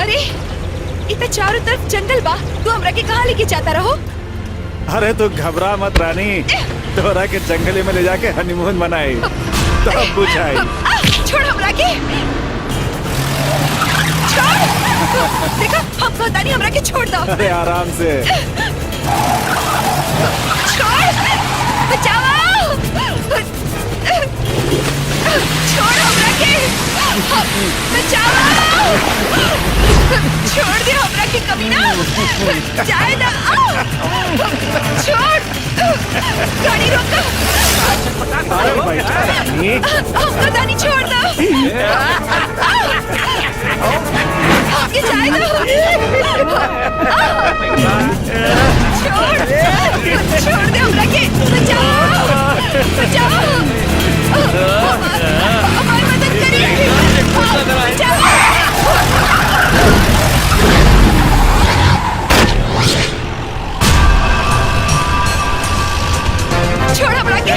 अरे इतना चारों तरफ जंगल बा, तू हमरा के कहाँ लेके जाता रहो? अरे तू घबरा मत रानी, तोरा के जंगली में ले जाके हनीमून मनाई तब बुझाई। छोड़ हमरा के, छोड़। देखा हम कहता नहीं हमरा के छोड़ दो। अरे आराम से छोड़, बचाओ, छोड़ हमरा के, बचाओ, छोड़ दे हमरा के कमीना, जाए ना, छोड़, गाड़ी रोको। अरे बैठा रानी, हमको दानी छोड़ दो, आगे जाए दो, छोड़ दे हमरा के, बचाओ, बचाओ, हमारी मदद करिए, बचाओ। छोड़ हमरा के,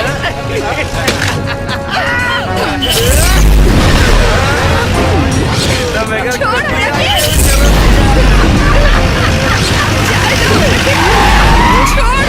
छोड़ हमरा के, जाए दो हमरा के, छोड़।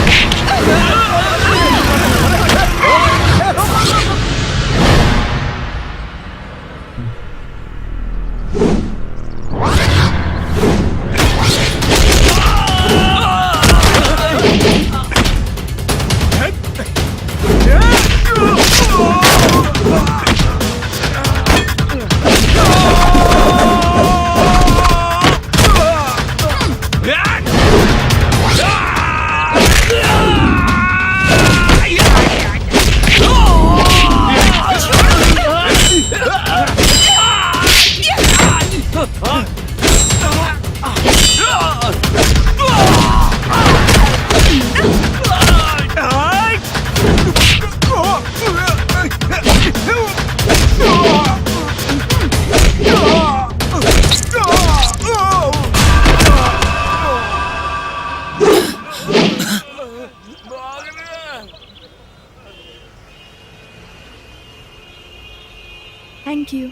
Thank you.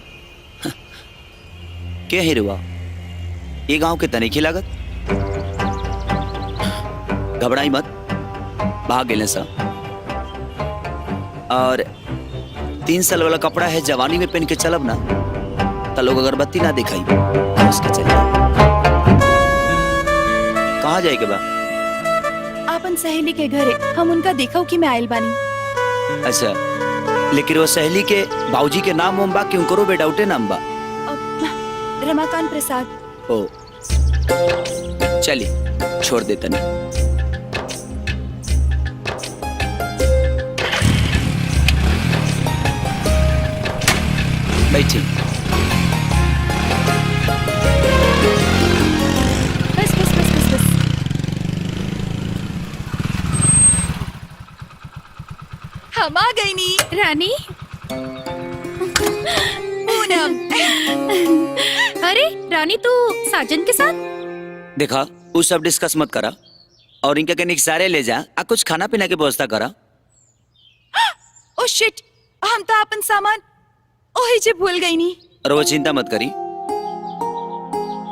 क्या हिरवा, ये गांव के तनिक ही लागत। घबराई मत, भाग गेले सा। और 3 साल वाला कपड़ा है, जवानी में पहन के चलब ना तो लोग अगरबत्ती ना दिखाई उसके चले। कहाँ जाए के बा? आपन सहेली के घरे, हम उनका देखो कि मैं आयल बानी। अच्छा, लेकिन वो सहेली के बाबूजी के नाम बा कि उनको बेडाउटे नाम बा? रमाकांत प्रसाद। ओ, चली छोड़ दे तनी। बैठी। बस बस बस बस बस। हम आ गई नी रानी। पूनम। अरे रानी, तू साजन के साथ? देखा, वो सब डिस्कस मत करा और इनका कनिक सारे ले जा, आ कुछ खाना पीना की व्यवस्था करा। ओ शिट, हम तो अपन सामान ओही जे भूल गई नी। और वो चिंता मत करी,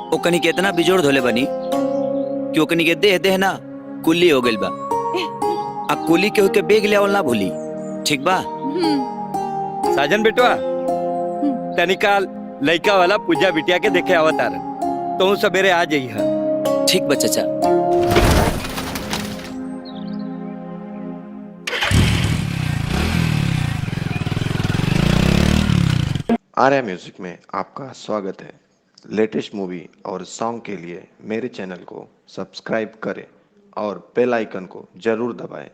वो कनी के इतना बिजोड़ धोले बनी कि वो कनी के देह देह ना कुल्ली हो गइल बा। आ कुल्ली के होके बेग ले आवल ना भूली, ठीक बा? साजन बेटवा, तनिकाल लइका वाला पूजा बिटिया के देखे आवतार, तो सवेरे आ जाइए। ठीक बा चाचा। आर्या म्यूजिक में आपका स्वागत है। लेटेस्ट मूवी और सॉन्ग के लिए मेरे चैनल को सब्सक्राइब करें और बेल आइकन को जरूर दबाएं।